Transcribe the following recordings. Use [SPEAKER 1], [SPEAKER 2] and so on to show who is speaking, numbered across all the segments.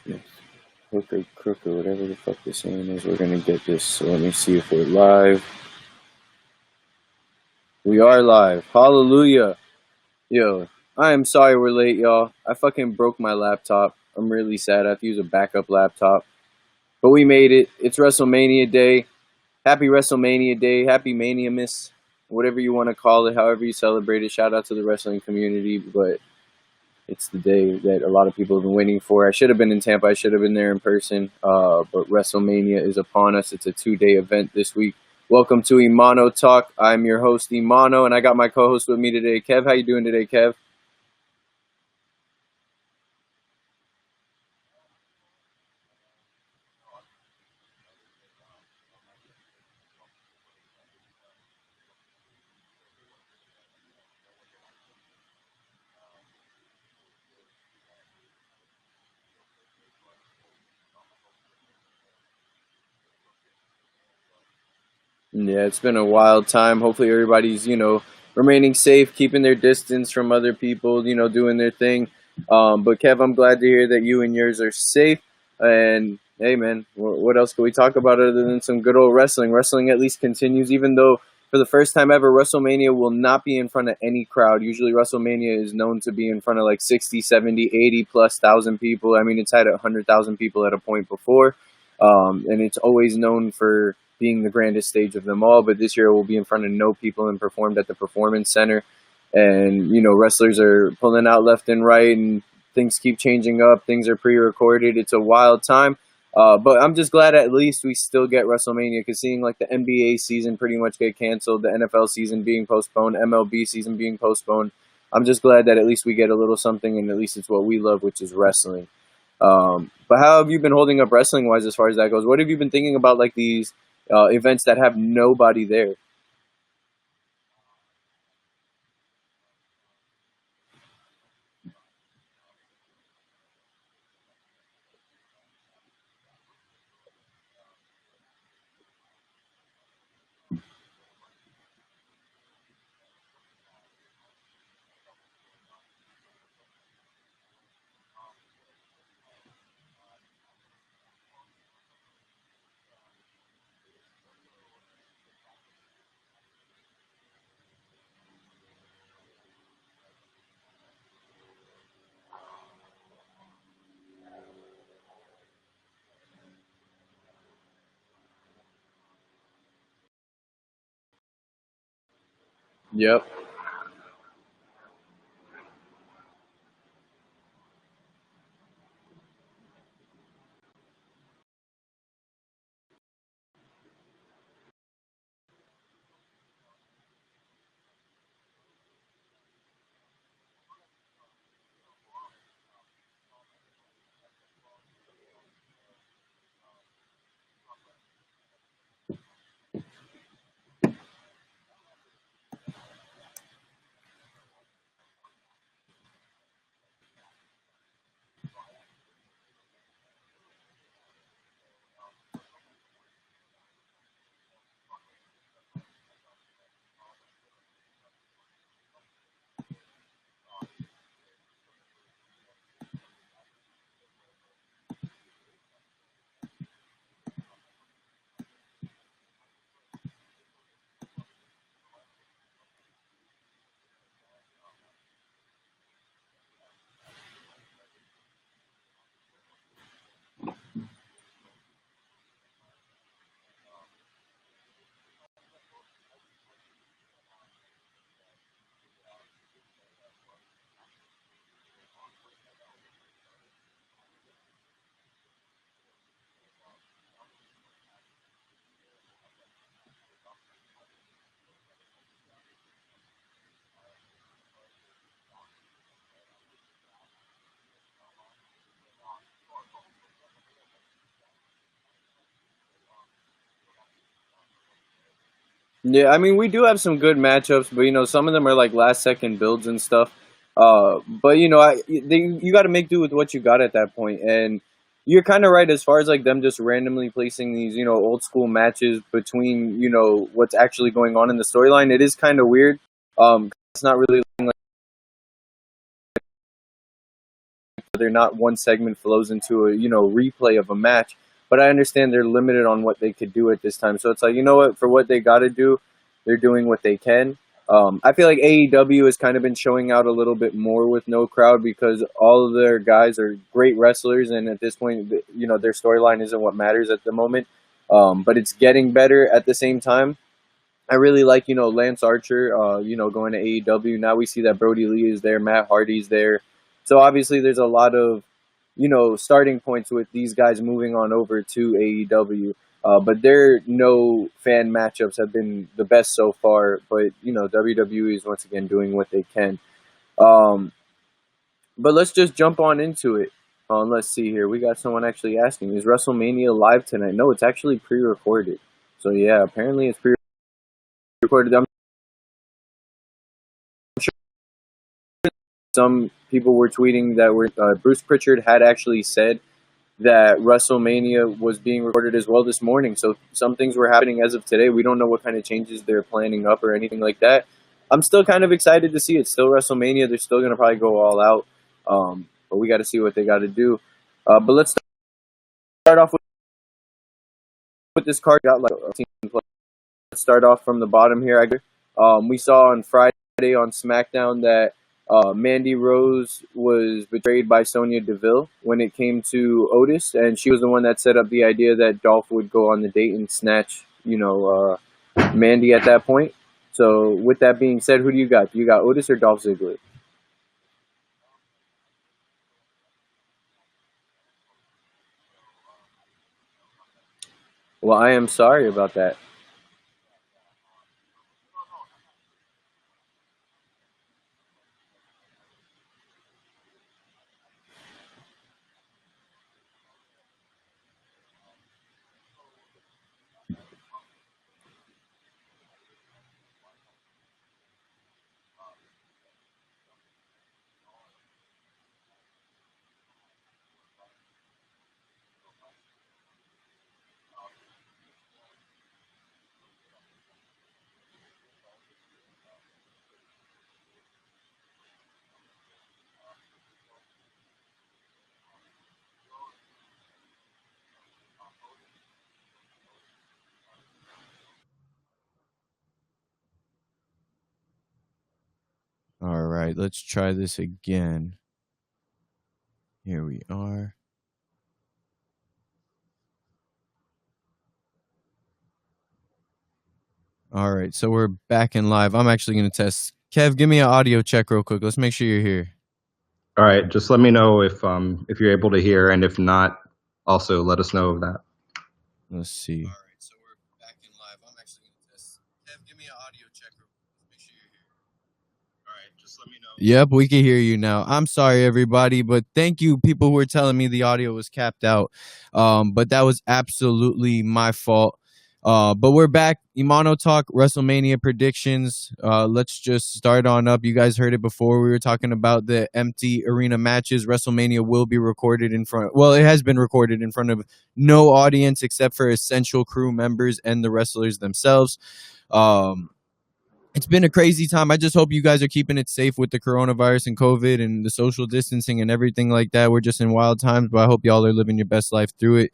[SPEAKER 1] Yes. Hook or crook or whatever the fuck the saying is. We're gonna get this. So let me see if we're live. We are live. Hallelujah. Yo, I am sorry we're late, y'all. I fucking broke my laptop. I'm really sad. I have to use a backup laptop. But we made it. It's WrestleMania Day. Happy WrestleMania Day. Happy Mania Miss. Whatever you want to call it, however you celebrate it. Shout out to the wrestling community. But it's the day that a lot of people have been waiting for. I should have been in Tampa. I should have been there in person. But WrestleMania is upon us. It's a 2-day event this week. Welcome to Emano Talk. I'm your host, Emano, and I got my co-host with me today, Kev. How you doing today, Kev? Yeah, it's been a wild time. Hopefully everybody's, remaining safe, keeping their distance from other people, doing their thing. But Kev, I'm glad to hear that you and yours are safe. And hey, man, what else can we talk about other than some good old wrestling? Wrestling at least continues, even though for the first time ever, WrestleMania will not be in front of any crowd. Usually WrestleMania is known to be in front of like 60, 70, 80 plus thousand people. I mean, it's had 100,000 people at a point before. And it's always known for being the grandest stage of them all, but this year it will be in front of no people and performed at the Performance Center. And, wrestlers are pulling out left and right and things keep changing up. Things are pre-recorded. It's a wild time. But I'm just glad at least we still get WrestleMania, because seeing like the NBA season pretty much get canceled, the NFL season being postponed, MLB season being postponed, I'm just glad that at least we get a little something, and at least it's what we love, which is wrestling. But how have you been holding up wrestling wise as far as that goes? What have you been thinking about like these events that have nobody there? Yep. Yeah, I mean, we do have some good matchups, but some of them are like last second builds and stuff. But you got to make do with what you got at that point, and you're kind of right as far as like them just randomly placing these old school matches between what's actually going on in the storyline. It is kind of weird. It's not really like not one segment flows into a replay of a match. But I understand they're limited on what they could do at this time. So it's like, you know what, for what they got to do, they're doing what they can. I feel like AEW has kind of been showing out a little bit more with no crowd because all of their guys are great wrestlers, and at this point, their storyline isn't what matters at the moment. But it's getting better at the same time. I really like, Lance Archer, going to AEW. Now we see that Brody Lee is there, Matt Hardy's there. So obviously there's a lot of, starting points with these guys moving on over to AEW. But their no fan matchups have been the best so far. But, WWE is once again doing what they can. But let's just jump on into it. Let's see here. We got someone actually asking, is WrestleMania live tonight? No, it's actually pre-recorded. So yeah, apparently it's pre-recorded. I'm sure some people were tweeting that Bruce Pritchard had actually said that WrestleMania was being recorded as well this morning. So some things were happening as of today. We don't know what kind of changes they're planning up or anything like that. I'm still kind of excited to see it. Still WrestleMania. They're still going to probably go all out. But we got to see what they got to do. But let's start off with this card. Got like a team play. Let's start off from the bottom here. We saw on Friday on Smackdown that Mandy Rose was betrayed by Sonya Deville when it came to Otis, and she was the one that set up the idea that Dolph would go on the date and snatch, Mandy at that point. So with that being said, who do you got? Do you got Otis or Dolph Ziggler? Well, I am sorry about that. All right, let's try this again. Here we are. All right, so we're back in live. I'm actually going to test. Kev, give me an audio check real quick. Let's make sure you're here.
[SPEAKER 2] All right, just let me know if you're able to hear, and if not, also let us know of that.
[SPEAKER 1] Let's see. All right, so we're back in live. I'm actually going to test. Kev, give me an audio check real quick. Let's make sure you're here. All right, just let me know. Yep, we can hear you now. I'm sorry, everybody, but thank you, people who were telling me the audio was capped out. But that was absolutely my fault. But we're back. Emano Talk Wrestlemania predictions. Let's just start on up. You guys heard it before. We were talking about the empty arena matches. WrestleMania will be recorded in front. Well, it has been recorded in front of no audience except for essential crew members and the wrestlers themselves. It's been a crazy time. I just hope you guys are keeping it safe with the coronavirus and COVID and the social distancing and everything like that. We're just in wild times, but I hope y'all are living your best life through it.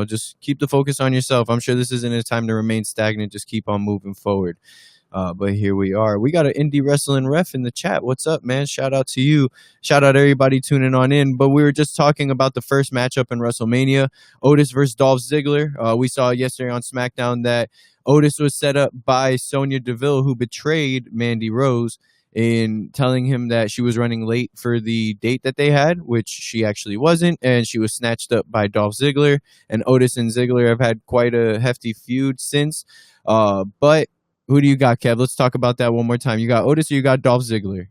[SPEAKER 1] Just keep the focus on yourself. I'm sure this isn't a time to remain stagnant. Just keep on moving forward. But here we are. We got an indie wrestling ref in the chat. What's up, man? Shout out to you. Shout out everybody tuning on in. But we were just talking about the first matchup in WrestleMania, Otis versus Dolph Ziggler. We saw yesterday on SmackDown that Otis was set up by Sonya Deville, who betrayed Mandy Rose in telling him that she was running late for the date that they had, which she actually wasn't, and she was snatched up by Dolph Ziggler. And Otis and Ziggler have had quite a hefty feud since. But who do you got, Kev? Let's talk about that one more time. You got Otis or you got Dolph Ziggler?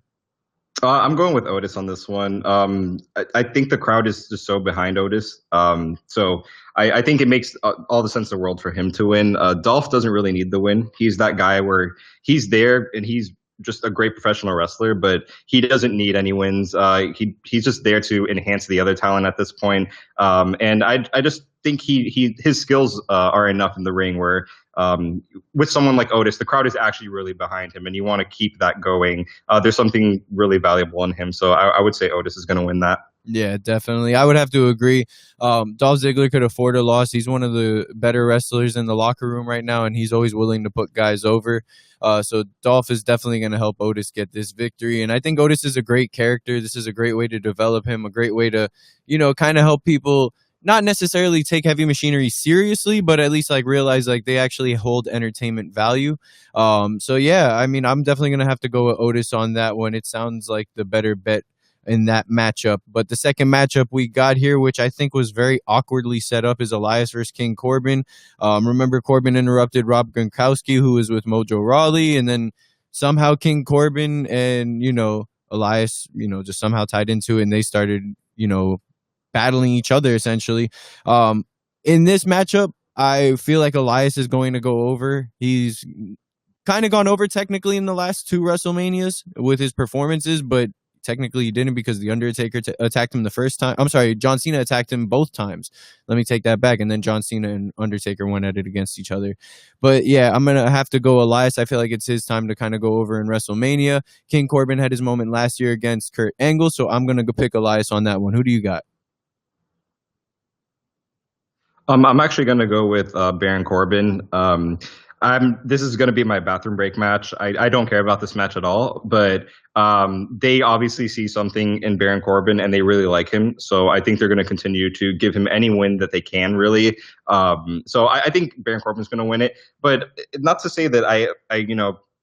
[SPEAKER 2] I'm going with Otis on this one. I think the crowd is just so behind Otis. So I think it makes all the sense in the world for him to win. Dolph doesn't really need the win. He's that guy where he's there and he's just a great professional wrestler, but he doesn't need any wins. He's just there to enhance the other talent at this point. And I just think his skills are enough in the ring where with someone like Otis, the crowd is actually really behind him, and you want to keep that going. There's something really valuable in him, so I would say Otis is going to win that.
[SPEAKER 1] Yeah, definitely. I would have to agree. Dolph Ziggler could afford a loss. He's one of the better wrestlers in the locker room right now, and he's always willing to put guys over. So Dolph is definitely going to help Otis get this victory. And I think Otis is a great character. This is a great way to develop him, a great way to, kind of help people not necessarily take Heavy Machinery seriously, but at least like realize like they actually hold entertainment value. So yeah, I mean, I'm definitely going to have to go with Otis on that one. It sounds like the better bet in that matchup. But the second matchup we got here, which I think was very awkwardly set up, is Elias versus King Corbin. Remember, Corbin interrupted Rob Gronkowski, who was with Mojo Rawley, and then somehow King Corbin and, Elias, just somehow tied into it, and they started, battling each other, essentially. In this matchup, I feel like Elias is going to go over. He's kind of gone over technically in the last two WrestleManias with his performances, but technically he didn't because the Undertaker attacked him the first time. I'm sorry, John Cena attacked him both times. Let me take that back. And then John Cena and Undertaker went at it against each other. But yeah, I'm going to have to go Elias. I feel like it's his time to kind of go over in WrestleMania. King Corbin had his moment last year against Kurt Angle, so I'm going to pick Elias on that one. Who do you got?
[SPEAKER 2] I'm actually going to go with Baron Corbin. This is going to be my bathroom break match. I don't care about this match at all, but they obviously see something in Baron Corbin and they really like him. So I think they're going to continue to give him any win that they can, really. So I think Baron Corbin's going to win it, but not to say that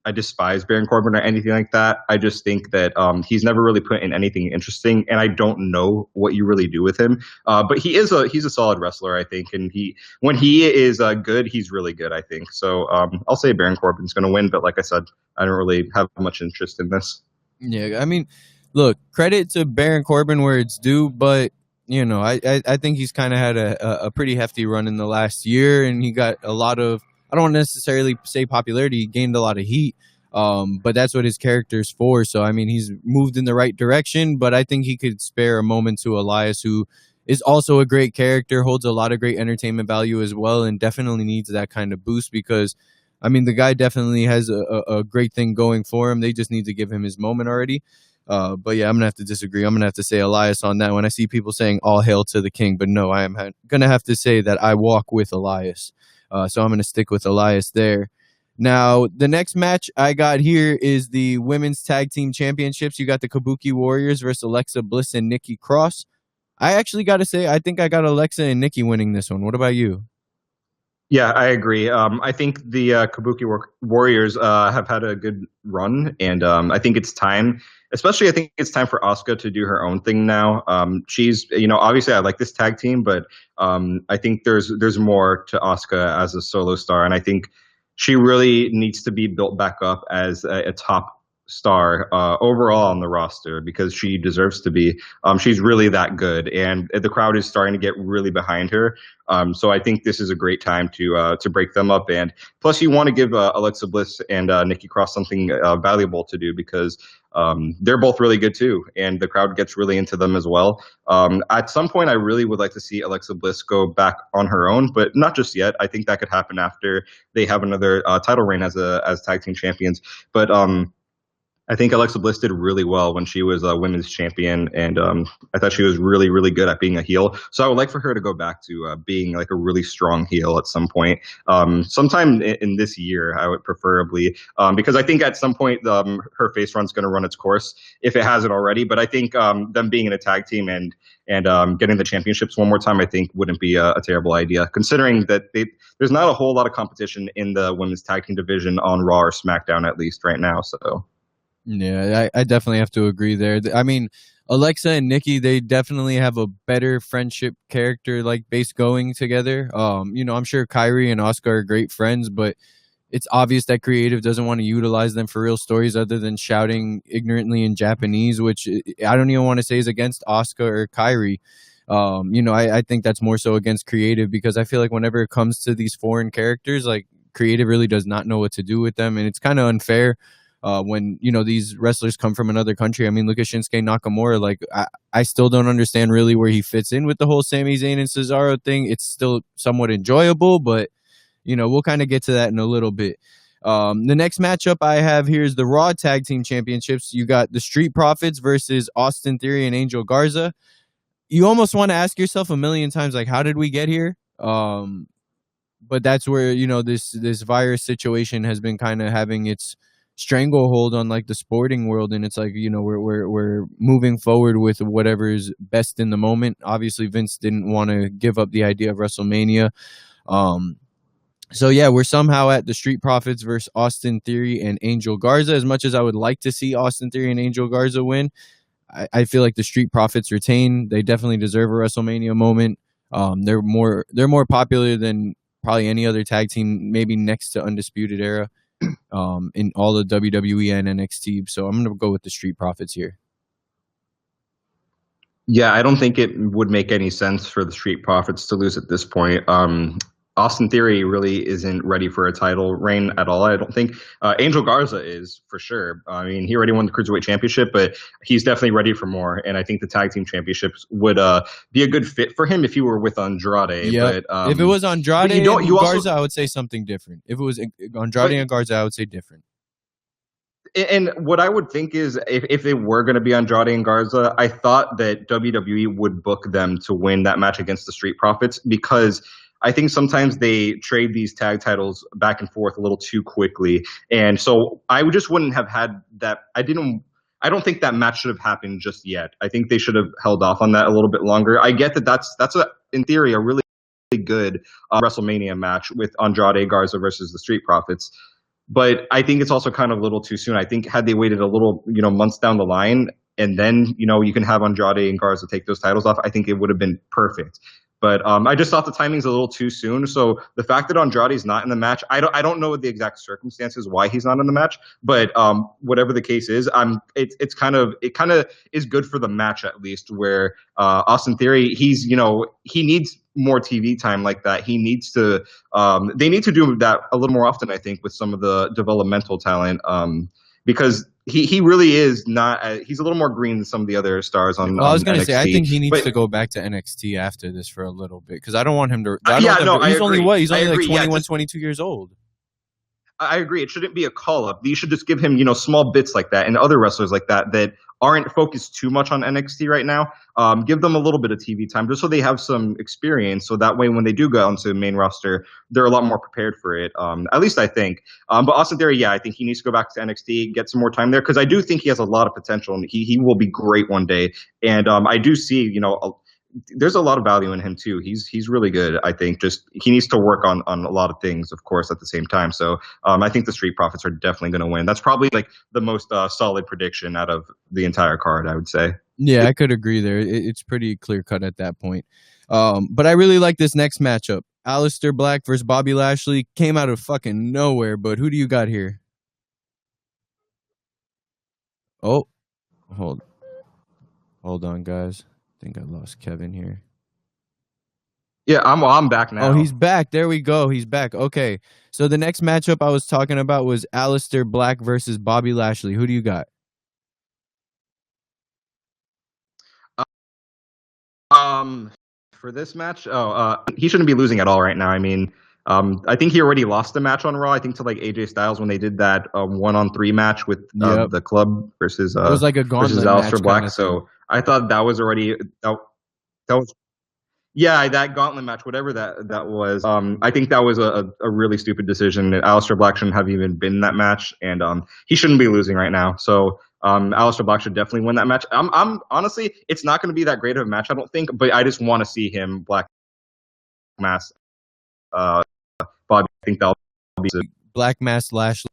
[SPEAKER 2] I despise Baron Corbin or anything like that. I just think that he's never really put in anything interesting, and I don't know what you really do with him. But he's a solid wrestler, I think, and when he is good, he's really good, I think. So I'll say Baron Corbin's going to win, but like I said, I don't really have much interest in this.
[SPEAKER 1] Yeah, I mean, look, credit to Baron Corbin where it's due, but I think he's kind of had a pretty hefty run in the last year, and he got a lot of, I don't necessarily say popularity, he gained a lot of heat, but that's what his character's for. So, I mean, he's moved in the right direction, but I think he could spare a moment to Elias, who is also a great character, holds a lot of great entertainment value as well, and definitely needs that kind of boost because, I mean, the guy definitely has a great thing going for him. They just need to give him his moment already. But yeah, I'm going to have to disagree. I'm going to have to say Elias on that one. I see people saying all hail to the king, but no, I am going to have to say that I walk with Elias. So I'm going to stick with Elias there. Now, the next match I got here is the Women's Tag Team Championships. You got the Kabuki Warriors versus Alexa Bliss and Nikki Cross. I actually got to say, I think I got Alexa and Nikki winning this one. What about you?
[SPEAKER 2] Yeah, I agree. I think the Kabuki Warriors have had a good run, and I think it's time. Especially, I think it's time for Asuka to do her own thing now. She's, obviously I like this tag team, but I think there's more to Asuka as a solo star, and I think she really needs to be built back up as a top star overall on the roster because she deserves to be. She's really that good, and the crowd is starting to get really behind her. So I think this is a great time to break them up, and plus you want to give Alexa Bliss and Nikki Cross something valuable to do because they're both really good too, and the crowd gets really into them as well. At some point, I really would like to see Alexa Bliss go back on her own, but not just yet. I think that could happen after they have another title reign as tag team champions. But I think Alexa Bliss did really well when she was a women's champion, and I thought she was really, really good at being a heel. So I would like for her to go back to being like a really strong heel at some point. Sometime in this year, I would preferably, because I think at some point her face run's going to run its course if it hasn't already. But I think them being in a tag team and getting the championships one more time, I think wouldn't be a terrible idea, considering that there's not a whole lot of competition in the women's tag team division on Raw or SmackDown, at least right now. So.
[SPEAKER 1] Yeah, I definitely have to agree there. I mean, Alexa and Nikki, they definitely have a better friendship character like base going together. I'm sure Kyrie and Oscar are great friends, but it's obvious that creative doesn't want to utilize them for real stories other than shouting ignorantly in Japanese, which I don't even want to say is against Oscar or Kyrie. I think that's more so against creative because I feel like whenever it comes to these foreign characters, like creative really does not know what to do with them, and it's kind of unfair. when, you know, these wrestlers come from another country. I mean, look at Shinsuke Nakamura. Like, I still don't understand really where he fits in with the whole Sami Zayn and Cesaro thing. It's still somewhat enjoyable, but, you know, we'll kind of get to that in a little bit. The next matchup I have here is the Raw Tag Team Championships. You got the Street Profits versus Austin Theory and Angel Garza. You almost want to ask yourself a million times, like, how did we get here? But that's where, you know, this virus situation has been kind of having its stranglehold on like the sporting world, and it's like, you know, we're moving forward with whatever is best in the moment. Obviously, Vince didn't want to give up the idea of WrestleMania. So yeah, we're somehow at the Street Profits versus Austin Theory and Angel Garza. As much as I would like to see Austin Theory and Angel Garza win, I feel like the Street Profits retain. They definitely deserve a WrestleMania moment. They're more popular than probably any other tag team, maybe next to Undisputed Era, in all the WWE and NXT. So I'm gonna go with the Street Profits here.
[SPEAKER 2] Yeah, I don't think it would make any sense for the Street Profits to lose at this point. Austin Theory really isn't ready for a title reign at all. I don't think Angel Garza is, for sure. I mean, he already won the Cruiserweight Championship, but he's definitely ready for more. And I think the Tag Team Championships would be a good fit for him if he were with Andrade.
[SPEAKER 1] Yeah.
[SPEAKER 2] But
[SPEAKER 1] if it was Andrade and
[SPEAKER 2] you
[SPEAKER 1] Garza,
[SPEAKER 2] also,
[SPEAKER 1] I would say something different. If it was Andrade and Garza, I would say different.
[SPEAKER 2] And what I would think is if it were going to be Andrade and Garza, I thought that WWE would book them to win that match against the Street Profits, because I think sometimes they trade these tag titles back and forth a little too quickly. And so I just wouldn't have had that. I don't think that match should have happened just yet. I think they should have held off on that a little bit longer. I get that that's in theory a really good WrestleMania match with Andrade Garza versus the Street Profits. But I think it's also kind of a little too soon. I think had they waited a little, you know, months down the line, and then, you know, you can have Andrade and Garza take those titles off, I think it would have been perfect. But I just thought the timing's a little too soon. So the fact that Andrade's not in the match, I don't know the exact circumstances why he's not in the match. But whatever the case is, it kind of is good for the match, at least, where Austin Theory, he needs more TV time like that. He needs to they need to do that a little more often, I think, with some of the developmental talent, because he really is not. He's a little more green than some of the other stars on.
[SPEAKER 1] Well, I was going to
[SPEAKER 2] NXT.
[SPEAKER 1] say, I think he needs to go back to NXT after this for a little bit, because I don't want him to.
[SPEAKER 2] He's
[SPEAKER 1] only
[SPEAKER 2] like
[SPEAKER 1] 21, 22 years old.
[SPEAKER 2] I agree. It shouldn't be a call up. You should just give him, small bits like that, and other wrestlers like that aren't focused too much on NXT right now. Give them a little bit of TV time just so they have some experience. So that way, when they do go onto the main roster, they're a lot more prepared for it. At least I think. But Austin Theory, yeah, I think he needs to go back to NXT, get some more time there, because I do think he has a lot of potential, and he will be great one day. And I do see, there's a lot of value in him too. He's really good. I think just he needs to work on a lot of things, of course, at the same time. So I think the Street Profits are definitely going to win. That's probably like the most solid prediction out of the entire card, I would say.
[SPEAKER 1] Yeah, I could agree there. It's pretty clear cut at that point. But I really like this next matchup. Aleister Black versus Bobby Lashley came out of fucking nowhere. But who do you got here? Oh, hold on, guys. I think I lost Kevin here.
[SPEAKER 2] Yeah, I'm back now.
[SPEAKER 1] Oh, he's back. There we go. He's back. Okay. So the next matchup I was talking about was Aleister Black versus Bobby Lashley. Who do you got?
[SPEAKER 2] For this match, he shouldn't be losing at all right now. I mean, I think he already lost the match on Raw. I think to like AJ Styles when they did that 1-on-3 match with the club versus
[SPEAKER 1] it was like a gauntlet
[SPEAKER 2] versus Aleister Black.
[SPEAKER 1] So
[SPEAKER 2] I thought that was already that was. Yeah, that gauntlet match, whatever that was, I think that was a really stupid decision. Aleister Black shouldn't have even been in that match, and he shouldn't be losing right now. So Aleister Black should definitely win that match. I'm honestly, it's not going to be that great of a match, I don't think, but I just want to see him Black Mass Bobby. I think that'll be
[SPEAKER 1] Black Mass Lashley.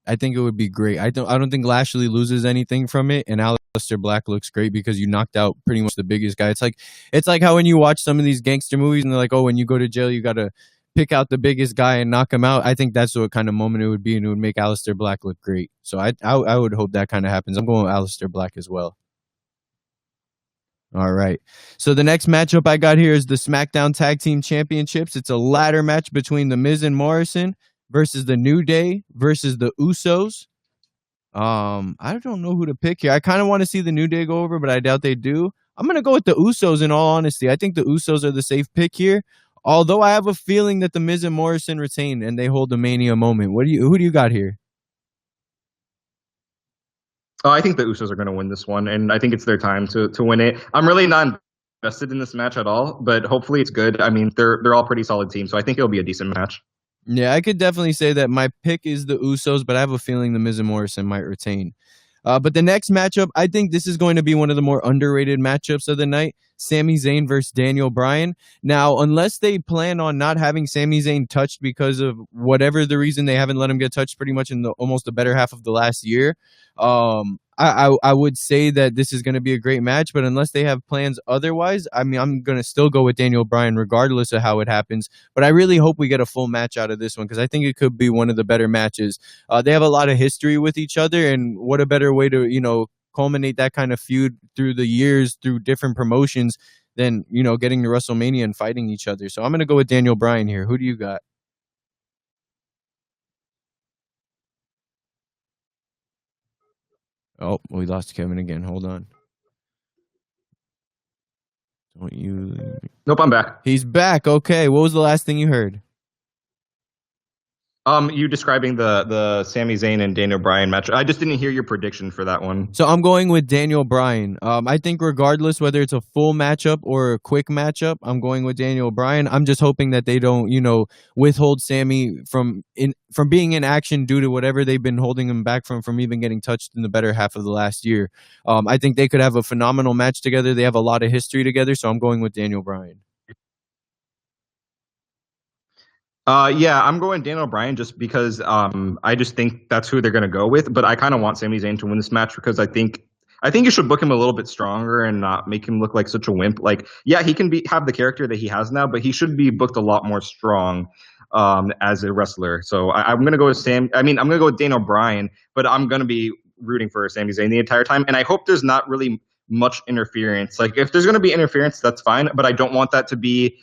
[SPEAKER 1] I think it would be great. I don't think Lashley loses anything from it, and Aleister Black looks great because you knocked out pretty much the biggest guy. It's like how when you watch some of these gangster movies and they're like, oh, when you go to jail, you got to pick out the biggest guy and knock him out. I think that's what kind of moment it would be, and it would make Aleister Black look great. So I would hope that kind of happens. I'm going with Aleister Black as well. All right. So the next matchup I got here is the Smackdown Tag Team Championships. It's a ladder match between The Miz and Morrison versus the New Day versus the Usos. I don't know who to pick here. I kind of want to see the New Day go over, but I doubt they do. I'm gonna go with the Usos. In all honesty, I think the Usos are the safe pick here. Although I have a feeling that the Miz and Morrison retain and they hold the Mania moment. Who do you got here?
[SPEAKER 2] Oh, I think the Usos are going to win this one, and I think it's their time to win it. I'm really not invested in this match at all, but hopefully it's good. I mean, they're all pretty solid teams, so I think it'll be a decent match.
[SPEAKER 1] Yeah, I could definitely say that my pick is the Usos, but I have a feeling the Miz and Morrison might retain. But the next matchup, I think this is going to be one of the more underrated matchups of the night. Sami Zayn versus Daniel Bryan. Now, unless they plan on not having Sami Zayn touched because of whatever the reason, they haven't let him get touched pretty much in almost the better half of the last year. I would say that this is going to be a great match, but unless they have plans otherwise, I mean, I'm going to still go with Daniel Bryan regardless of how it happens. But I really hope we get a full match out of this one because I think it could be one of the better matches. They have a lot of history with each other, and what a better way to, culminate that kind of feud through the years, through different promotions, than, getting to WrestleMania and fighting each other. So I'm going to go with Daniel Bryan here. Who do you got? Oh, we lost Kevin again. Hold on. Don't you?
[SPEAKER 2] Nope, I'm back.
[SPEAKER 1] He's back. Okay. What was the last thing you heard?
[SPEAKER 2] You describing the Sami Zayn and Daniel Bryan match. I just didn't hear your prediction for that one.
[SPEAKER 1] So I'm going with Daniel Bryan. I think regardless whether it's a full matchup or a quick matchup, I'm going with Daniel Bryan. I'm just hoping that they don't, withhold Sami from being in action due to whatever they've been holding him back from even getting touched in the better half of the last year. I think they could have a phenomenal match together. They have a lot of history together, so I'm going with Daniel Bryan.
[SPEAKER 2] Yeah, I'm going Daniel Bryan just because I just think that's who they're going to go with. But I kind of want Sami Zayn to win this match because I think you should book him a little bit stronger and not make him look like such a wimp. Like, yeah, he can have the character that he has now, but he should be booked a lot more strong as a wrestler. So I'm going to go with I'm going to go with Daniel Bryan, but I'm going to be rooting for Sami Zayn the entire time. And I hope there's not really much interference. Like, if there's going to be interference, that's fine, but I don't want that to be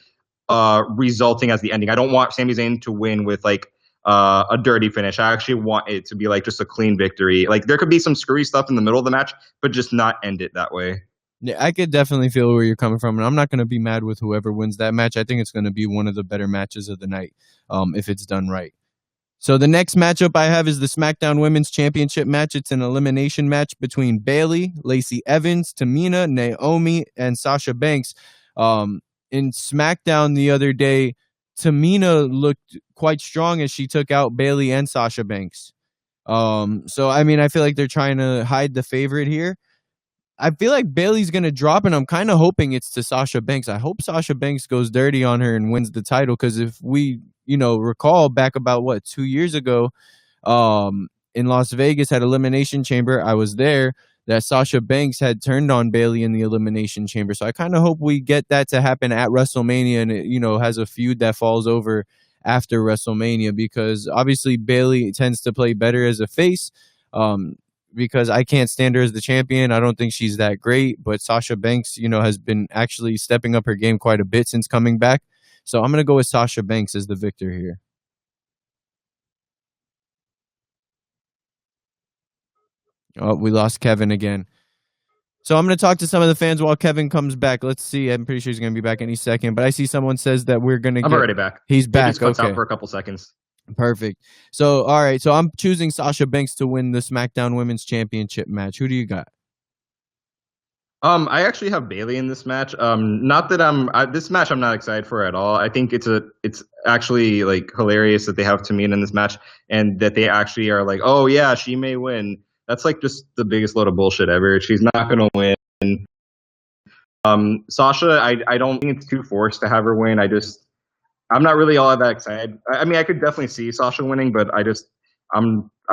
[SPEAKER 2] resulting as the ending. I don't want Sami Zayn to win with like a dirty finish. I actually want it to be like just a clean victory. Like, there could be some screwy stuff in the middle of the match, but just not end it that way.
[SPEAKER 1] Yeah, I could definitely feel where you're coming from, and I'm not going to be mad with whoever wins that match. I think it's going to be one of the better matches of the night, if it's done right. So the next matchup I have is the Smackdown Women's Championship match. It's an elimination match between Bayley, Lacey Evans, Tamina, Naomi, and Sasha Banks. In SmackDown the other day, Tamina looked quite strong as she took out Bayley and Sasha Banks. So I mean, I feel like they're trying to hide the favorite here. I feel like Bayley's gonna drop, and I'm kind of hoping it's to Sasha Banks. I hope Sasha Banks goes dirty on her and wins the title, because if we, recall back about 2 years ago, in Las Vegas at Elimination Chamber, I was there, that Sasha Banks had turned on Bayley in the Elimination Chamber. So I kind of hope we get that to happen at WrestleMania, and it, has a feud that falls over after WrestleMania, because obviously Bayley tends to play better as a face, because I can't stand her as the champion. I don't think she's that great, but Sasha Banks, has been actually stepping up her game quite a bit since coming back. So I'm going to go with Sasha Banks as the victor here. Oh, we lost Kevin again. So I'm going to talk to some of the fans while Kevin comes back. Let's see. I'm pretty sure he's going to be back any second, but I see someone says that we're going to
[SPEAKER 2] I'm already back.
[SPEAKER 1] He's back.
[SPEAKER 2] He just cuts
[SPEAKER 1] okay.
[SPEAKER 2] out for a couple seconds.
[SPEAKER 1] Perfect. So, all right. So I'm choosing Sasha Banks to win the SmackDown Women's Championship match. Who do you got?
[SPEAKER 2] I actually have Bayley in this match. Not that this match I'm not excited for at all. I think it's actually like hilarious that they have Tamina in this match, and that they actually are like, oh yeah, she may win. That's like just the biggest load of bullshit ever. She's not going to win. Sasha, I don't think it's too forced to have her win. I'm not really all that excited. I mean, I could definitely see Sasha winning, but I'm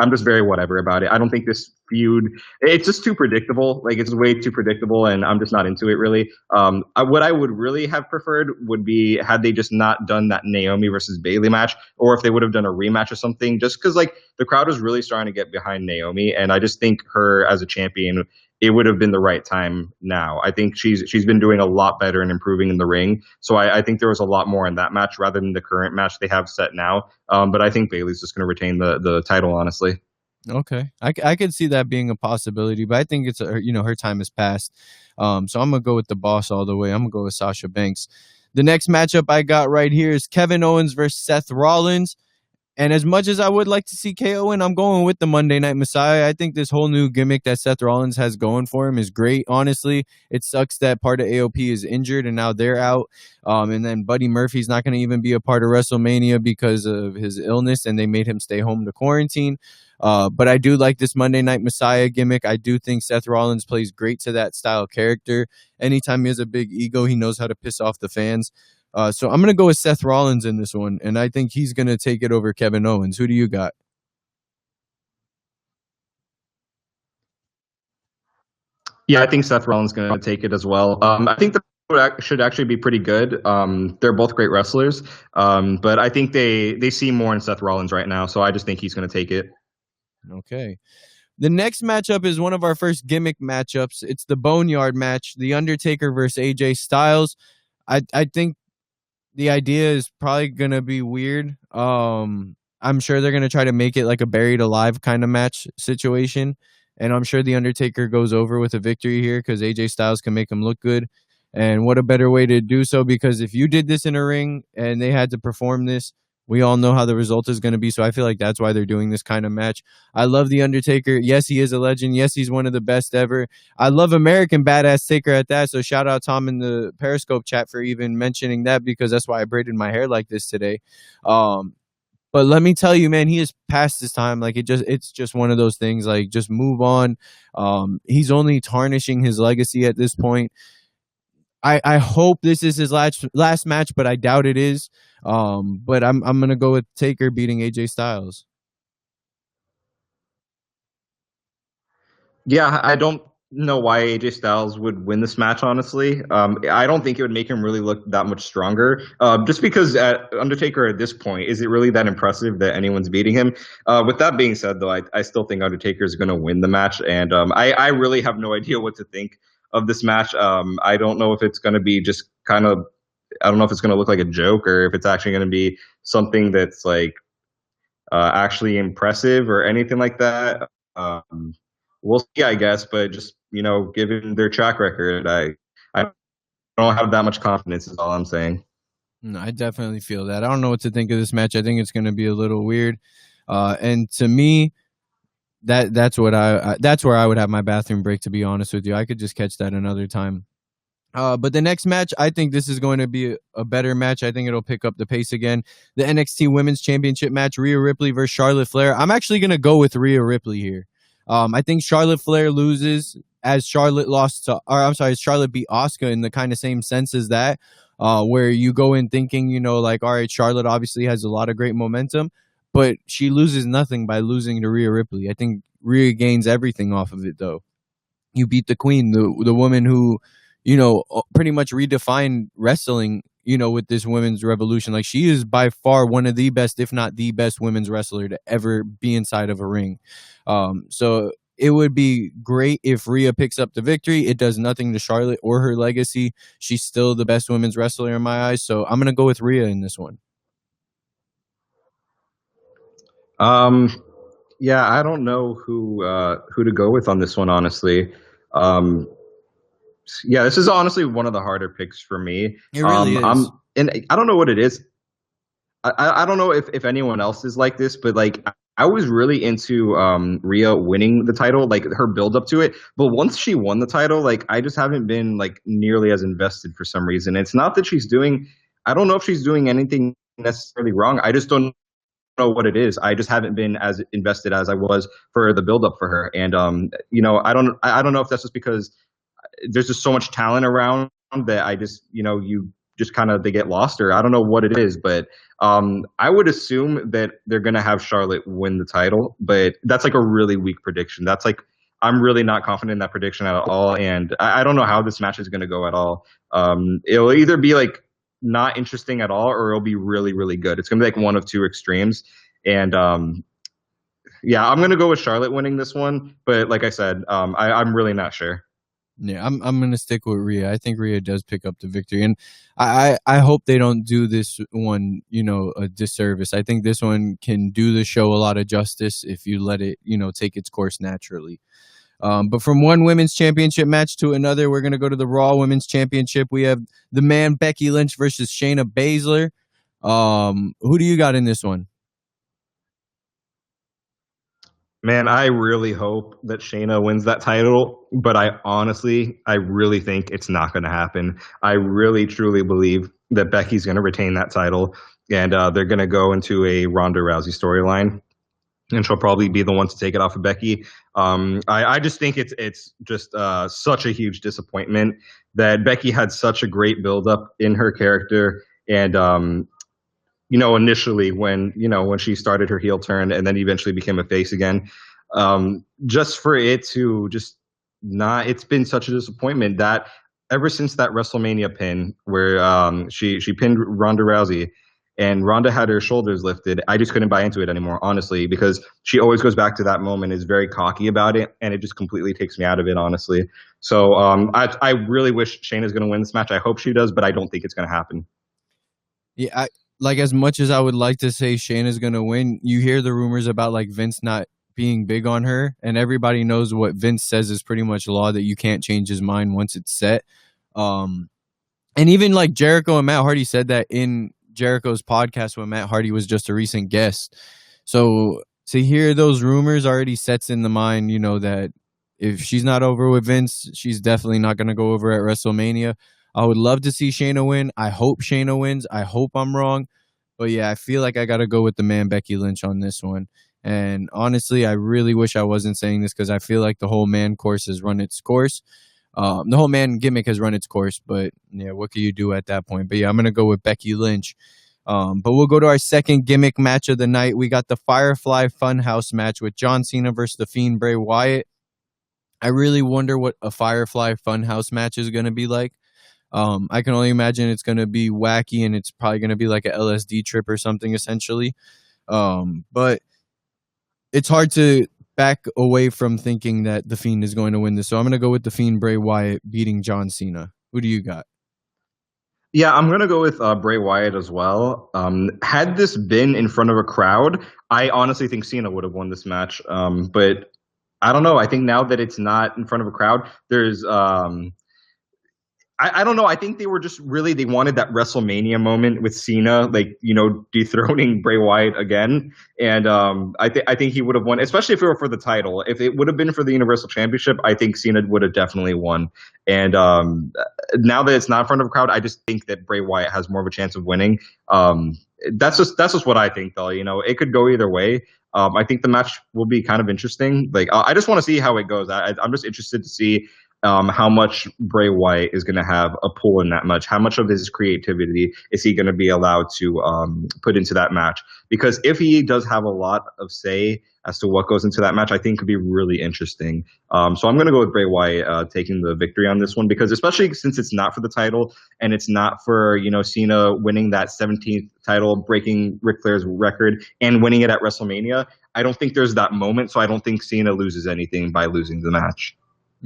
[SPEAKER 2] just very whatever about it. I don't think this feud, it's just too predictable. Like, it's way too predictable, and I'm just not into it really. What I would really have preferred would be had they just not done that Naomi versus Bayley match, or if they would have done a rematch or something, just because like the crowd was really starting to get behind Naomi, and I just think her as a champion, it would have been the right time now. I think she's been doing a lot better and improving in the ring. So I think there was a lot more in that match rather than the current match they have set now. But I think Bayley's just going to retain the title, honestly.
[SPEAKER 1] Okay, I could see that being a possibility, but I think it's her time has passed. So I'm gonna go with the boss all the way. I'm gonna go with Sasha Banks. The next matchup I got right here is Kevin Owens versus Seth Rollins. And as much as I would like to see KO win, I'm going with the Monday Night Messiah. I think this whole new gimmick that Seth Rollins has going for him is great, honestly. It sucks that part of AOP is injured and now they're out. And then Buddy Murphy's not going to even be a part of WrestleMania because of his illness, and they made him stay home to quarantine. But I do like this Monday Night Messiah gimmick. I do think Seth Rollins plays great to that style character. Anytime he has a big ego, he knows how to piss off the fans. So I'm going to go with Seth Rollins in this one, and I think he's going to take it over Kevin Owens. Who do you got?
[SPEAKER 2] Yeah, I think Seth Rollins is going to take it as well. I think that should actually be pretty good. They're both great wrestlers, but I think they see more in Seth Rollins right now, so I just think he's going to take it.
[SPEAKER 1] Okay. The next matchup is one of our first gimmick matchups. It's the Boneyard match, The Undertaker versus AJ Styles. I think the idea is probably gonna be weird. I'm sure they're gonna try to make it like a buried alive kind of match situation, and I'm sure the Undertaker goes over with a victory here because AJ Styles can make him look good. And what a better way to do so? Because if you did this in a ring and they had to perform this, we all know how the result is going to be. So I feel like that's why they're doing this kind of match. I love the Undertaker. Yes, he is a legend. Yes, he's one of the best ever. I love American Badass Taker at that. So shout out Tom in the Periscope chat for even mentioning that, because that's why I braided my hair like this today. But let me tell you, man, he is past his time. Like it's just one of those things. Like just move on. He's only tarnishing his legacy at this point. I hope this is his last match, but I doubt it is. But I'm gonna go with Taker beating AJ Styles.
[SPEAKER 2] Yeah, I don't know why AJ Styles would win this match, honestly. I don't think it would make him really look that much stronger. Just because Undertaker at this point, is it really that impressive that anyone's beating him? With that being said, though, I still think Undertaker is going to win the match. And I really have no idea what to think of this match. I don't know if it's going to be just kind of, I don't know if it's going to look like a joke or if it's actually going to be something that's like actually impressive or anything like that. We'll see, I guess, but just given their track record, I don't have that much confidence. Is all I'm saying.
[SPEAKER 1] No, I definitely feel that. I don't know what to think of this match. I think it's going to be a little weird. And to me, that's where I would have my bathroom break. To be honest with you, I could just catch that another time. But the next match, I think this is going to be a better match. I think it'll pick up the pace again. The NXT Women's Championship match, Rhea Ripley versus Charlotte Flair. I'm actually going to go with Rhea Ripley here. I think Charlotte Flair loses as Charlotte Charlotte beat Asuka in the kind of same sense as that, where you go in thinking, like, all right, Charlotte obviously has a lot of great momentum, but she loses nothing by losing to Rhea Ripley. I think Rhea gains everything off of it, though. You beat the queen, the woman who, pretty much redefined wrestling, with this women's revolution. Like, she is by far one of the best, if not the best women's wrestler to ever be inside of a ring. So it would be great if Rhea picks up the victory. It does nothing to Charlotte or her legacy. She's still the best women's wrestler in my eyes. So I'm going to go with Rhea in this one.
[SPEAKER 2] Yeah, I don't know who to go with on this one, honestly. Yeah, this is honestly one of the harder picks for me.
[SPEAKER 1] It really is.
[SPEAKER 2] And I don't know what it is. I don't know if anyone else is like this, but like I was really into Rhea winning the title, like her build up to it. But once she won the title, like I just haven't been like nearly as invested for some reason. It's not that I don't know if she's doing anything necessarily wrong. I just don't know what it is. I just haven't been as invested as I was for the build up for her. And I don't know if that's just because there's just so much talent around that I just, you just kind of, they get lost, or I don't know what it is, but I would assume that they're going to have Charlotte win the title, but that's like a really weak prediction. That's like, I'm really not confident in that prediction at all. And I don't know how this match is going to go at all. It'll either be like not interesting at all, or it'll be really, really good. It's going to be like one of two extremes. And yeah, I'm going to go with Charlotte winning this one. But like I said, I'm really not sure.
[SPEAKER 1] Yeah, I'm gonna stick with Rhea. I think Rhea does pick up the victory, and I hope they don't do this one, a disservice. I think this one can do the show a lot of justice if you let it, take its course naturally. But from one women's championship match to another, we're gonna go to the Raw Women's Championship. We have the man Becky Lynch versus Shayna Baszler. Who do you got in this one?
[SPEAKER 2] Man, I really hope that Shayna wins that title, but I really think it's not going to happen. I really, truly believe that Becky's going to retain that title, and they're going to go into a Ronda Rousey storyline, and she'll probably be the one to take it off of Becky. I just think it's just such a huge disappointment that Becky had such a great build up in her character, and initially when she started her heel turn and then eventually became a face again, just for it to just not, it's been such a disappointment that ever since that WrestleMania pin where she pinned Ronda Rousey and Ronda had her shoulders lifted, I just couldn't buy into it anymore, honestly, because she always goes back to that moment, is very cocky about it, and it just completely takes me out of it, honestly. So I really wish Shayna's going to win this match. I hope she does, but I don't think it's going to happen.
[SPEAKER 1] Yeah, like as much as I would like to say Shayna's gonna win, you hear the rumors about like Vince not being big on her, and everybody knows what Vince says is pretty much law, that you can't change his mind once it's set. Um, and even like Jericho and Matt Hardy said that in Jericho's podcast when Matt Hardy was just a recent guest. So to hear those rumors already sets in the mind, that if she's not over with Vince, she's definitely not going to go over at WrestleMania. I would love to see Shayna win. I hope Shayna wins. I hope I'm wrong. But yeah, I feel like I got to go with the man Becky Lynch on this one. And honestly, I really wish I wasn't saying this because I feel like the whole man course has run its course. The whole man gimmick has run its course, but yeah, what can you do at that point? But yeah, I'm going to go with Becky Lynch. But we'll go to our second gimmick match of the night. We got the Firefly Funhouse match with John Cena versus The Fiend Bray Wyatt. I really wonder what a Firefly Funhouse match is going to be like. I can only imagine it's going to be wacky, and it's probably going to be like a LSD trip or something, essentially. But it's hard to back away from thinking that The Fiend is going to win this. So I'm going to go with The Fiend Bray Wyatt beating John Cena. Who do you got?
[SPEAKER 2] Yeah, I'm going to go with Bray Wyatt as well. Had this been in front of a crowd, I honestly think Cena would have won this match. But I don't know. I think now that it's not in front of a crowd, there's I don't know. I think they were just really, they wanted that WrestleMania moment with Cena, like, dethroning Bray Wyatt again. And I think he would have won, especially if it were for the title. If it would have been for the Universal Championship, I think Cena would have definitely won. And now that it's not in front of a crowd, I just think that Bray Wyatt has more of a chance of winning. That's just what I think, though. It could go either way. I think the match will be kind of interesting. Like, I just want to see how it goes. I'm just interested to see how much Bray Wyatt is going to have a pull in that match. How much of his creativity is he going to be allowed to put into that match? Because if he does have a lot of say as to what goes into that match, I think could be really interesting. So I'm going to go with Bray Wyatt taking the victory on this one, because especially since it's not for the title and it's not for, Cena winning that 17th title, breaking Ric Flair's record and winning it at WrestleMania, I don't think there's that moment. So I don't think Cena loses anything by losing the match.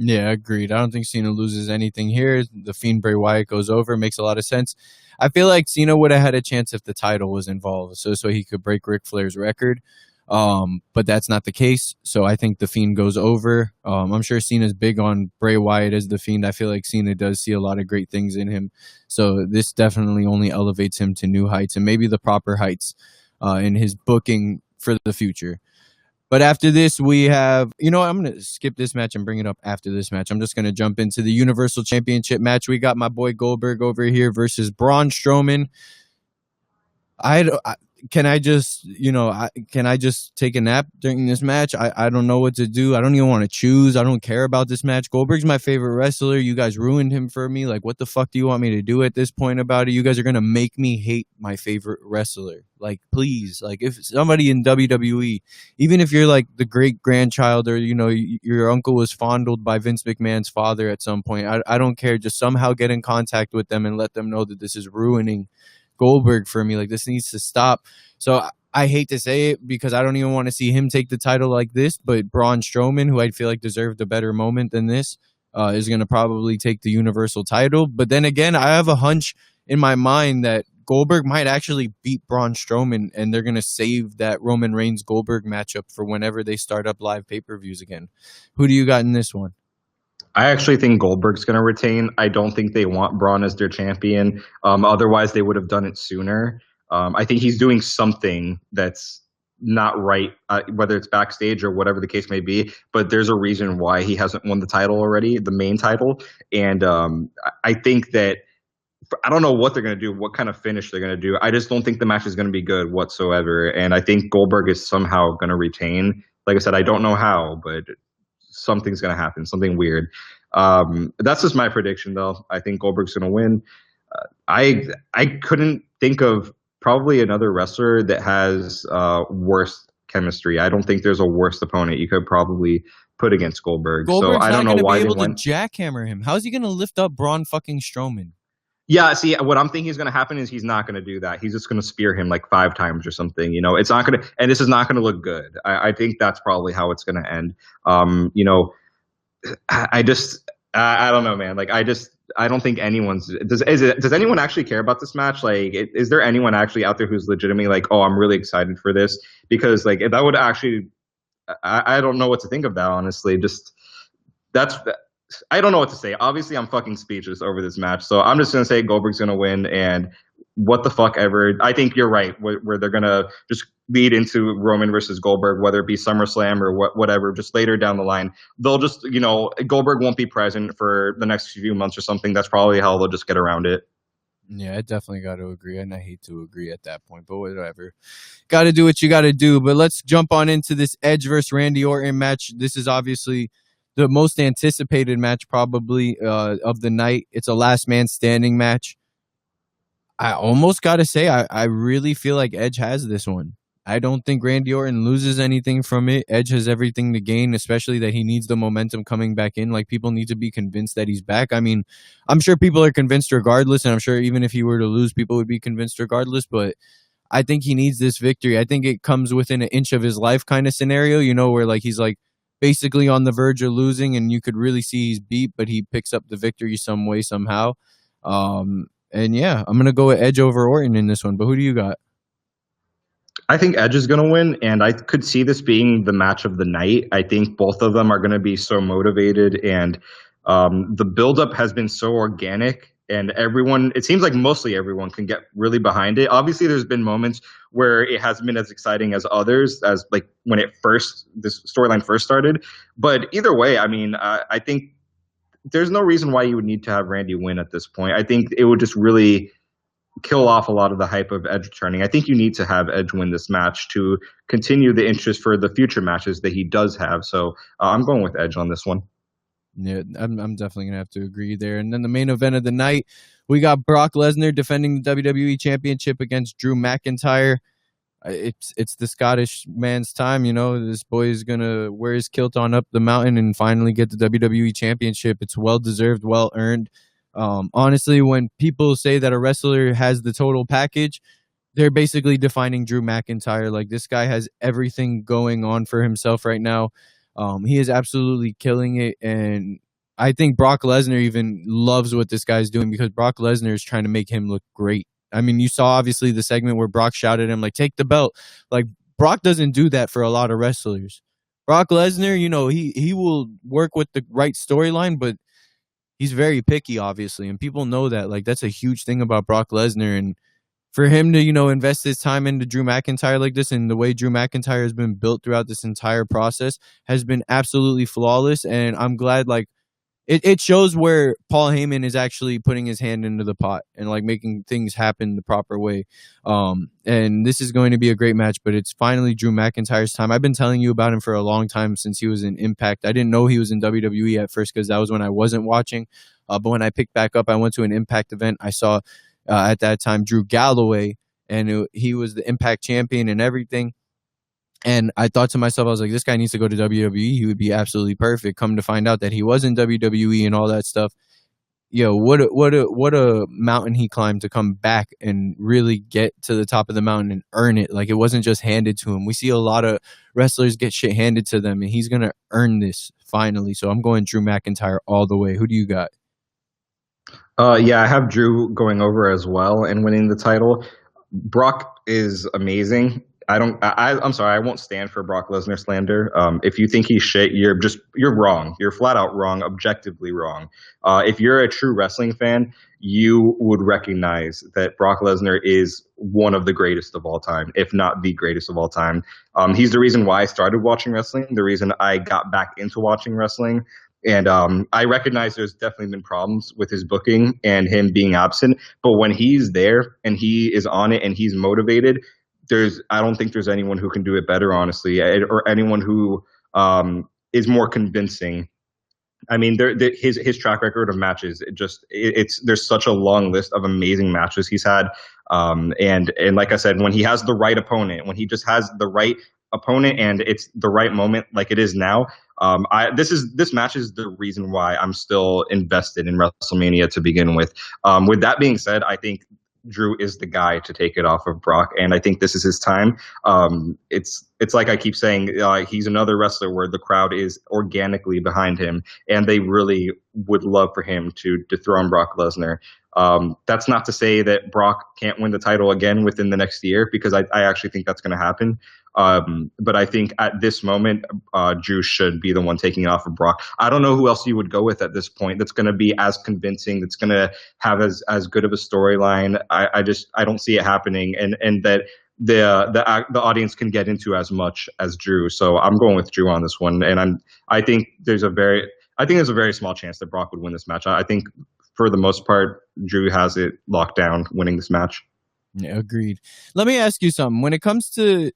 [SPEAKER 1] Yeah, agreed. I don't think Cena loses anything here. The Fiend Bray Wyatt goes over. Makes a lot of sense. I feel like Cena would have had a chance if the title was involved, so he could break Ric Flair's record. But that's not the case. So I think the Fiend goes over. I'm sure Cena's big on Bray Wyatt as the Fiend. I feel like Cena does see a lot of great things in him. So this definitely only elevates him to new heights, and maybe the proper heights in his booking for the future. But after this, we have, I'm going to skip this match and bring it up after this match. I'm just going to jump into the Universal Championship match. We got my boy Goldberg over here versus Braun Strowman. Can I just take a nap during this match? I don't know what to do. I don't even want to choose. I don't care about this match. Goldberg's my favorite wrestler. You guys ruined him for me. Like, what the fuck do you want me to do at this point about it? You guys are going to make me hate my favorite wrestler. Like, please. Like, if somebody in WWE, even if you're like the great grandchild or, your uncle was fondled by Vince McMahon's father at some point, I don't care. Just somehow get in contact with them and let them know that this is ruining Goldberg for me. Like, this needs to stop. So I hate to say it because I don't even want to see him take the title like this, but Braun Strowman, who I feel like deserved a better moment than this, is going to probably take the Universal title. But then again, I have a hunch in my mind that Goldberg might actually beat Braun Strowman, and they're going to save that Roman Reigns Goldberg matchup for whenever they start up live pay-per-views again. Who do you got in this one?
[SPEAKER 2] I actually think Goldberg's going to retain. I don't think they want Braun as their champion. Otherwise, they would have done it sooner. I think he's doing something that's not right, whether it's backstage or whatever the case may be. But there's a reason why he hasn't won the title already, the main title. And I think that I don't know what they're going to do, what kind of finish they're going to do. I just don't think the match is going to be good whatsoever. And I think Goldberg is somehow going to retain. Like I said, I don't know how, but something's going to happen, something weird. That's just my prediction, though. I think Goldberg's going to win. I couldn't think of probably another wrestler that has worse chemistry. I don't think there's a worse opponent you could probably put against Goldberg.
[SPEAKER 1] Goldberg's
[SPEAKER 2] so I don't know why
[SPEAKER 1] be
[SPEAKER 2] they
[SPEAKER 1] able
[SPEAKER 2] went.
[SPEAKER 1] to jackhammer him. How's he going to lift up Braun fucking Strowman?
[SPEAKER 2] Yeah, see, what I'm thinking is going to happen is he's not going to do that. He's just going to spear him like 5 times or something. You know, it's not going to, and this is not going to look good. I think that's probably how it's going to end. You know, I don't know, man. Like, I don't think anyone's does anyone actually care about this match? Like, is there anyone actually out there who's legitimately like, oh, I'm really excited for this? Because like that would actually, I don't know what to think of that, honestly. Just I don't know what to say. Obviously, I'm fucking speechless over this match. So I'm just going to say Goldberg's going to win. And what the fuck ever. I think you're right, where they're going to just lead into Roman versus Goldberg, whether it be SummerSlam or whatever, just later down the line. They'll just, you know, Goldberg won't be present for the next few months or something. That's probably how they'll just get around it.
[SPEAKER 1] Yeah, I definitely got to agree. And I hate to agree at that point, but whatever. Got to do what you got to do. But let's jump on into this Edge versus Randy Orton match. This is obviously the most anticipated match probably of the night. It's a last man standing match. I almost got to say, I really feel like Edge has this one. I don't think Randy Orton loses anything from it. Edge has everything to gain, especially that he needs the momentum coming back in. Like, people need to be convinced that he's back. I mean, I'm sure people are convinced regardless, and I'm sure even if he were to lose, people would be convinced regardless, but I think he needs this victory. I think it comes within an inch of his life kind of scenario, you know, where like he's like basically on the verge of losing and you could really see he's beat, but he picks up the victory some way, somehow. And yeah, I'm going to go with Edge over Orton in this one, but who do you got?
[SPEAKER 2] I think Edge is going to win, and I could see this being the match of the night. I think both of them are going to be so motivated, and the buildup has been so organic, and everyone, it seems like mostly everyone can get really behind it. Obviously, there's been moments where it hasn't been as exciting as others, as like when this storyline first started. But either way, I mean, I think there's no reason why you would need to have Randy win at this point. I think it would just really kill off a lot of the hype of Edge returning. I think you need to have Edge win this match to continue the interest for the future matches that he does have. So I'm going with Edge on this one.
[SPEAKER 1] Yeah, I'm definitely going to have to agree there. And then the main event of the night, we got Brock Lesnar defending the WWE Championship against Drew McIntyre. It's the Scottish man's time, you know. This boy is going to wear his kilt on up the mountain and finally get the WWE Championship. It's well-deserved, well-earned. Honestly, when people say that a wrestler has the total package, they're basically defining Drew McIntyre. Like, this guy has everything going on for himself right now. He is absolutely killing it, and I think Brock Lesnar even loves what this guy's doing because Brock Lesnar is trying to make him look great. I mean, you saw obviously the segment where Brock shouted at him, like, take the belt. Like, Brock doesn't do that for a lot of wrestlers. Brock Lesnar, you know, he will work with the right storyline, but he's very picky, obviously, and people know that. Like, that's a huge thing about Brock Lesnar, and for him to, you know, invest his time into Drew McIntyre like this, and the way Drew McIntyre has been built throughout this entire process has been absolutely flawless, and I'm glad, like, it shows where Paul Heyman is actually putting his hand into the pot and like making things happen the proper way. And this is going to be a great match, but it's finally Drew McIntyre's time. I've been telling you about him for a long time since he was in Impact. I didn't know he was in WWE at first because that was when I wasn't watching. But when I picked back up, I went to an Impact event. I saw at that time Drew Galloway, and he was the Impact champion and everything. And I thought to myself, I was like, this guy needs to go to WWE. He would be absolutely perfect. Come to find out that he was in WWE and all that stuff. yo, what a mountain he climbed to come back and really get to the top of the mountain and earn it. Like, it wasn't just handed to him. We see a lot of wrestlers get shit handed to them, and he's gonna earn this finally. So I'm going Drew McIntyre all the way. Who do you got?
[SPEAKER 2] Yeah, I have Drew going over as well and winning the title. Brock is amazing. I'm sorry. I won't stand for Brock Lesnar slander. If you think he's shit, you're wrong. You're flat out wrong, objectively wrong. If you're a true wrestling fan, you would recognize that Brock Lesnar is one of the greatest of all time, if not the greatest of all time. He's the reason why I started watching wrestling, the reason I got back into watching wrestling. And I recognize there's definitely been problems with his booking and him being absent. But when he's there and he is on it and he's motivated, I don't think there's anyone who can do it better, honestly, or anyone who is more convincing. I mean, his track record of matches, there's such a long list of amazing matches he's had. And like I said, when he has the right opponent, when he just has the right opponent and it's the right moment, like it is now. This match is the reason why I'm still invested in WrestleMania to begin with. With that being said, I think Drew is the guy to take it off of Brock, and I think this is his time. It's like I keep saying, he's another wrestler where the crowd is organically behind him, and they really would love for him to dethrone Brock Lesnar. That's not to say that Brock can't win the title again within the next year, because I actually think that's going to happen. But I think at this moment, Drew should be the one taking it off of Brock. I don't know who else you would go with at this point that's going to be as convincing, that's going to have as good of a storyline. I don't see it happening, and that the audience can get into as much as Drew. So I'm going with Drew on this one, and I think there's a very small chance that Brock would win this match. I think for the most part, Drew has it locked down, winning this match.
[SPEAKER 1] Yeah, agreed. Let me ask you something. When it comes to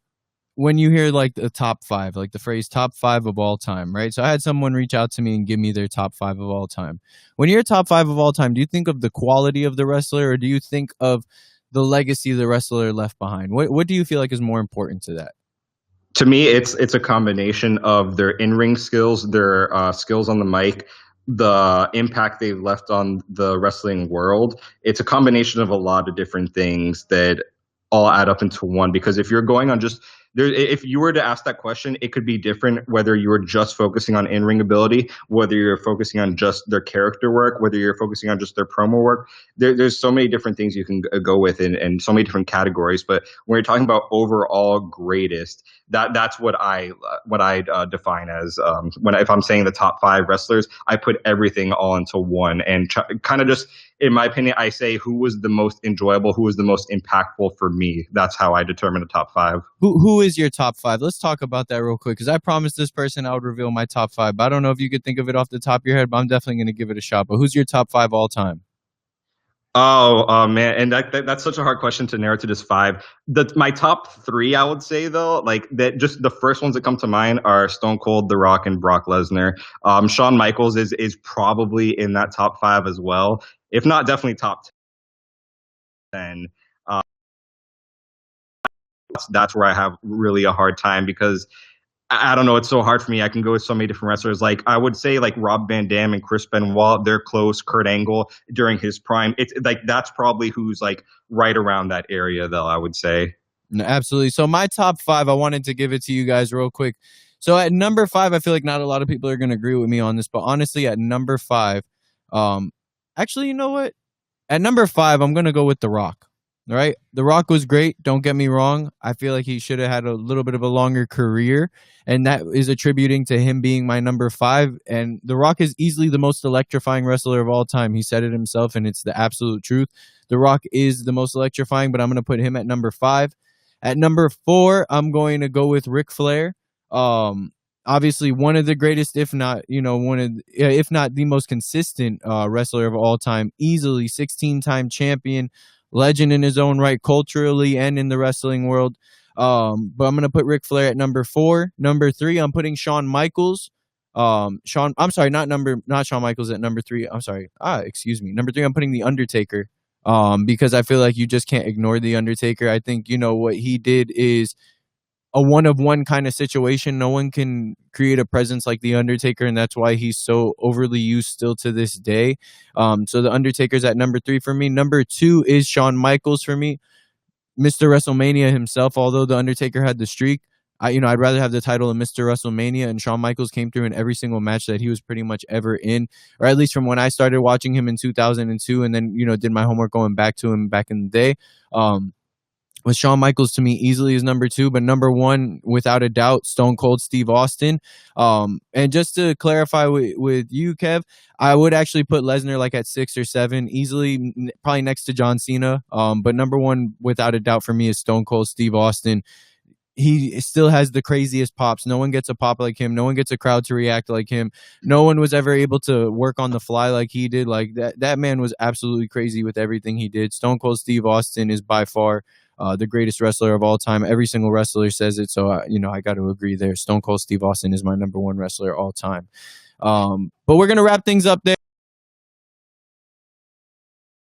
[SPEAKER 1] when you hear like the top five, like the phrase top five of all time, right? So I had someone reach out to me and give me their top five of all time. When you're top five of all time, do you think of the quality of the wrestler, or do you think of the legacy the wrestler left behind? What do you feel like is more important to that?
[SPEAKER 2] To me, it's a combination of their in-ring skills, their skills on the mic, the impact they've left on the wrestling world. It's a combination of a lot of different things that all add up into one. Because if you're going on just if you were to ask that question, it could be different whether you were just focusing on in-ring ability, whether you're focusing on just their character work, whether you're focusing on just their promo work. There's so many different things you can go with and so many different categories. But when you're talking about overall greatest, that's what I define as if I'm saying the top five wrestlers, I put everything all into one and kind of just, in my opinion, I say who was the most enjoyable, who was the most impactful for me. That's how I determine the top five.
[SPEAKER 1] Who is your top five? Let's talk about that real quick, because I promised this person I would reveal my top five. But I don't know if you could think of it off the top of your head, but I'm definitely going to give it a shot. But who's your top five all time?
[SPEAKER 2] Oh, man, and that's such a hard question to narrow to just five. My top three, I would say though, like that, just the first ones that come to mind are Stone Cold, The Rock, and Brock Lesnar. Shawn Michaels is probably in that top five as well, if not definitely top 10. That's where I have really a hard time, because I don't know. It's so hard for me. I can go with so many different wrestlers. Like I would say, like Rob Van Dam and Chris Benoit, they're close. Kurt Angle during his prime. It's like that's probably who's like right around that area, though. I would say.
[SPEAKER 1] No, absolutely. So my top five, I wanted to give it to you guys real quick. So at number five, I feel like not a lot of people are going to agree with me on this, but honestly, at number five, actually, you know what? At number five, I'm going to go with The Rock. All right. The Rock was great. Don't get me wrong. I feel like he should have had a little bit of a longer career, and that is attributing to him being my number five. And The Rock is easily the most electrifying wrestler of all time. He said it himself, and it's the absolute truth. The Rock is the most electrifying, but I'm going to put him at number five. At number four, I'm going to go with Ric Flair. Obviously one of the greatest, if not, if not the most consistent wrestler of all time, easily 16-time champion, legend in his own right, culturally and in the wrestling world. But I'm going to put Ric Flair at number four. Number three, I'm putting Shawn Michaels. Not Shawn Michaels at number three. Excuse me. Number three, I'm putting The Undertaker. Because I feel like you just can't ignore The Undertaker. I think, what he did is a one-of-one kind of situation. No one can create a presence like The Undertaker, and that's why he's so overly used still to this day. So The Undertaker's at number 3 for me. Number 2 is Shawn Michaels for me. Mr. WrestleMania himself, although The Undertaker had the streak, I'd rather have the title of Mr. WrestleMania, and Shawn Michaels came through in every single match that he was pretty much ever in, or at least from when I started watching him in 2002, and then, did my homework going back to him back in the day. With Shawn Michaels, to me, easily is number 2, but number 1, without a doubt, Stone Cold Steve Austin. And just to clarify with you, Kev, I would actually put Lesnar like at 6 or 7, easily, probably next to John Cena. But number 1, without a doubt, for me is Stone Cold Steve Austin. He still has the craziest pops. No one gets a pop like him. No one gets a crowd to react like him. No one was ever able to work on the fly like he did. Like that man was absolutely crazy with everything he did. Stone Cold Steve Austin is by far the greatest wrestler of all time. Every single wrestler says it, so I got to agree there. Stone Cold Steve Austin is my number 1 wrestler all time. But we're gonna wrap things up there.